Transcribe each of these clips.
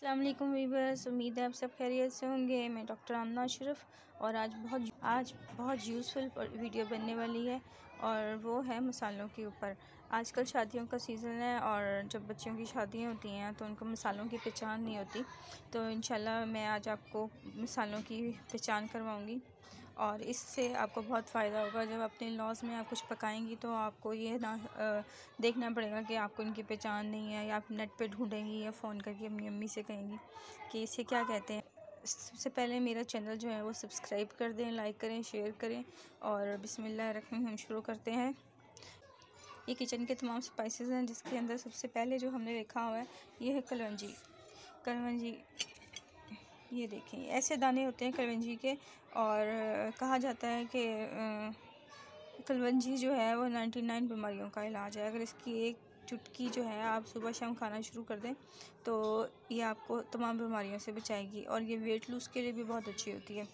अस्सलाम वालेकुम वीवर्स, उम्मीद है आप सब खैरियत से होंगे। मैं डॉक्टर आमना अशरफ और आज बहुत यूज़फुल वीडियो बनने वाली है और वो है मसालों के ऊपर। आजकल शादियों का सीज़न है और जब बच्चों की शादियां होती हैं तो उनको मसालों की पहचान नहीं होती, तो इंशाल्लाह मैं आज आपको मसालों की पहचान करवाऊँगी और इससे आपको बहुत फ़ायदा होगा। जब अपने लॉज में आप कुछ पकाएंगी तो आपको ये ना देखना पड़ेगा कि आपको इनकी पहचान नहीं है, या आप नेट पे ढूंढेंगी या फ़ोन करके अपनी अम्मी से कहेंगी कि इसे क्या कहते हैं। सबसे पहले मेरा चैनल जो है वो सब्सक्राइब कर दें, लाइक करें, शेयर करें और बिस्मिल्लाह रखने हम शुरू करते हैं। ये किचन के तमाम स्पाइसेस हैं, जिसके अंदर सबसे पहले जो हमने रखा हुआ है ये है कलवंजी। ये देखें, ऐसे दाने होते हैं कलवंजी के और कहा जाता है कि कलवंजी जो है वो 99 बीमारियों का इलाज है। अगर इसकी एक चुटकी जो है आप सुबह शाम खाना शुरू कर दें तो ये आपको तमाम बीमारियों से बचाएगी और ये वेट लूज़ के लिए भी बहुत अच्छी होती है।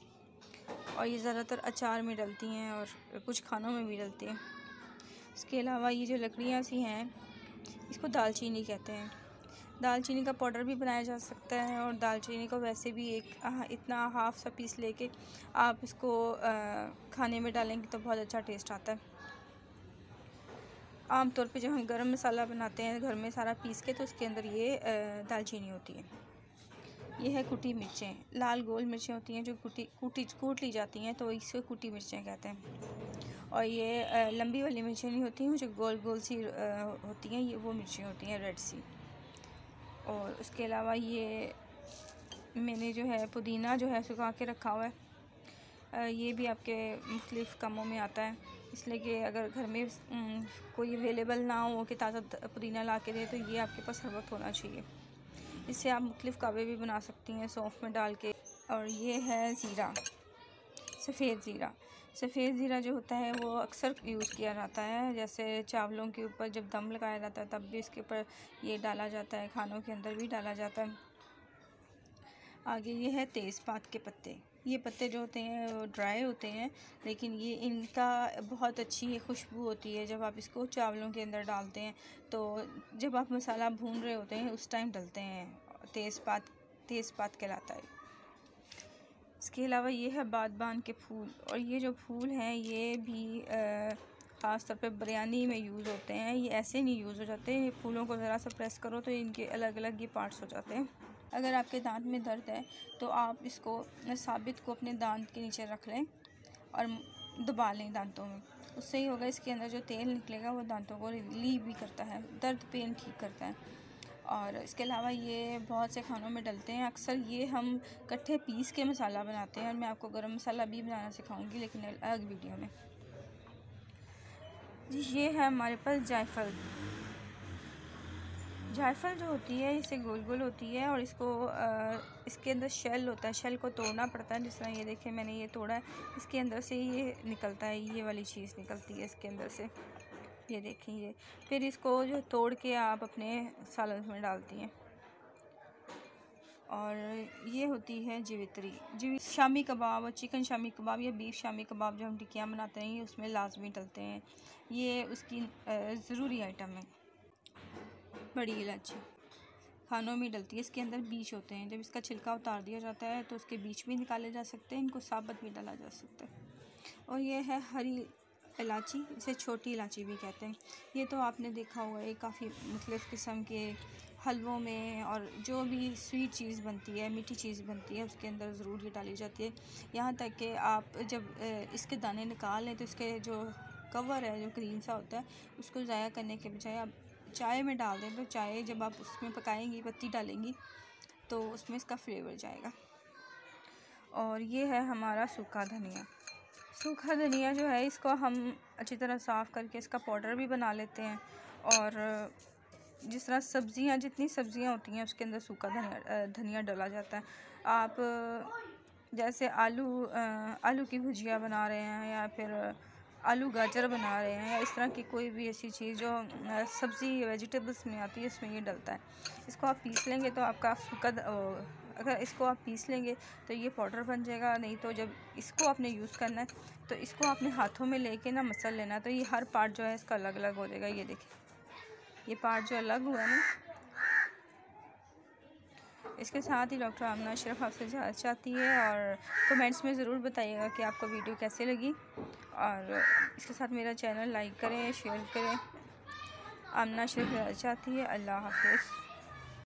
और ये ज़्यादातर अचार में डलती हैं और कुछ खानों में भी डलती हैं। इसके अलावा ये जो लकड़ियाँ सी हैं इसको दालचीनी कहते हैं। दालचीनी का पाउडर भी बनाया जा सकता है और दालचीनी को वैसे भी इतना हाफ सा पीस लेके आप इसको खाने में डालेंगे तो बहुत अच्छा टेस्ट आता है। आम तौर पे जब हम गरम मसाला बनाते हैं घर में सारा पीस के, तो उसके अंदर ये दालचीनी होती है। ये है कुटी मिर्चें, लाल गोल मिर्चें होती हैं जो कूट ली जाती हैं, तो इसको कुटी मिर्चें कहते हैं। और ये लंबी वाली मिर्चें नहीं होती हैं, जो गोल गोल सी होती हैं, ये वो मिर्चें होती हैं रेड सी। और उसके अलावा ये मैंने जो है पुदीना जो है सुखा के रखा हुआ है। ये भी आपके मुख्तलिफ़ कामों में आता है, इसलिए कि अगर घर में कोई अवेलेबल ना हो कि ताज़ा पुदीना ला के दे, तो ये आपके पास हर वक्त होना चाहिए। इससे आप मुख्तलिफ़ कावे भी बना सकती हैं सौंफ में डाल के। और ये है ज़ीरा, सफ़ेद ज़ीरा। सफ़ेद ज़ीरा जो होता है वो अक्सर यूज़ किया जाता है, जैसे चावलों के ऊपर जब दम लगाया जाता है तब भी इसके ऊपर ये डाला जाता है, खानों के अंदर भी डाला जाता है। आगे ये है तेज़पात के पत्ते। ये पत्ते जो होते हैं वो ड्राई होते हैं, लेकिन ये इनका बहुत अच्छी खुशबू होती है जब आप इसको चावलों के अंदर डालते हैं। तो जब आप मसाला भून रहे होते हैं उस टाइम डालते हैं। तेज़पात कहलाता है। इसके अलावा ये है बादबान के फूल, और ये जो फूल हैं ये भी ख़ास तौर पे बिरयानी में यूज़ होते हैं। ये ऐसे नहीं यूज़ हो जाते, ये फूलों को ज़रा सा प्रेस करो तो इनके अलग अलग ये पार्ट्स हो जाते हैं। अगर आपके दांत में दर्द है तो आप इसको साबित को अपने दांत के नीचे रख लें और दबा लें दांतों में, उससे ही होगा। इसके अंदर जो तेल निकलेगा वो दांतों को रिलीव भी करता है, दर्द पेन ठीक करता है। और इसके अलावा ये बहुत से खानों में डलते हैं। अक्सर ये हम इकट्ठे पीस के मसाला बनाते हैं और मैं आपको गरम मसाला भी बनाना सिखाऊंगी, लेकिन अलग वीडियो में। ये है हमारे पास जायफल। जायफल जो होती है इसे गोल गोल होती है और इसके अंदर शेल होता है, शेल को तोड़ना पड़ता है। जिस तरह ये देखें मैंने ये तोड़ा है, इसके अंदर से ये निकलता है, ये वाली चीज़ निकलती है इसके अंदर से, ये देखें ये। फिर इसको जो तोड़ के आप अपने सालन में डालती हैं। और ये होती है जिवित्री। शामी कबाब और चिकन शामी कबाब या बीफ शामी कबाब जो हम टिक्कियाँ बनाते हैं ये उसमें लाजमी डलते हैं, ये उसकी ज़रूरी आइटम है। बड़ी इलायची खानों में डलती है, इसके अंदर बीज होते हैं। जब इसका छिलका उतार दिया जाता है तो उसके बीज भी निकाले जा सकते हैं, इनको साबुत भी डाला जा सकता है। और ये है हरी इलायची, इसे छोटी इलायची भी कहते हैं। ये तो आपने देखा हुआ है, काफ़ी मुख्तलिफ़ किस्म के हलवों में और जो भी स्वीट चीज़ बनती है, मीठी चीज़ बनती है, उसके अंदर ज़रूर ये डाली जाती है। यहाँ तक कि आप जब इसके दाने निकाल लें तो इसके जो कवर है, जो ग्रीन सा होता है, उसको ज़ाया करने के बजाय आप चाय में डाल दें, तो चाय जब आप उसमें पकाएंगी, पत्ती डालेंगी तो उसमें इसका फ्लेवर जाएगा। और ये है हमारा सूखा धनिया। सूखा धनिया जो है इसको हम अच्छी तरह साफ़ करके इसका पाउडर भी बना लेते हैं। और जिस तरह सब्ज़ियाँ, जितनी सब्ज़ियाँ होती हैं उसके अंदर सूखा धनिया डाला जाता है। आप जैसे आलू की भुजिया बना रहे हैं या फिर आलू गाजर बना रहे हैं या इस तरह की कोई भी ऐसी चीज़ जो सब्ज़ी वेजिटेबल्स में आती है, इसमें ये डलता है। इसको आप पीस लेंगे तो आपका अगर इसको आप पीस लेंगे तो ये पाउडर बन जाएगा। नहीं तो जब इसको आपने यूज़ करना है तो इसको अपने हाथों में लेके ना मसल लेना, तो ये हर पार्ट जो है इसका अलग अलग हो जाएगा। ये देखिए, ये पार्ट जो अलग हुआ है ना, इसके साथ ही डॉक्टर आमना अशरफ आपसे इजाज़त चाहती है और कमेंट्स में ज़रूर बताइएगा कि आपको वीडियो कैसे लगी, और इसके साथ मेरा चैनल लाइक करें, शेयर करें। आमना अशरफ इजाज़त चाहती है। अल्लाह हाफ़िज़।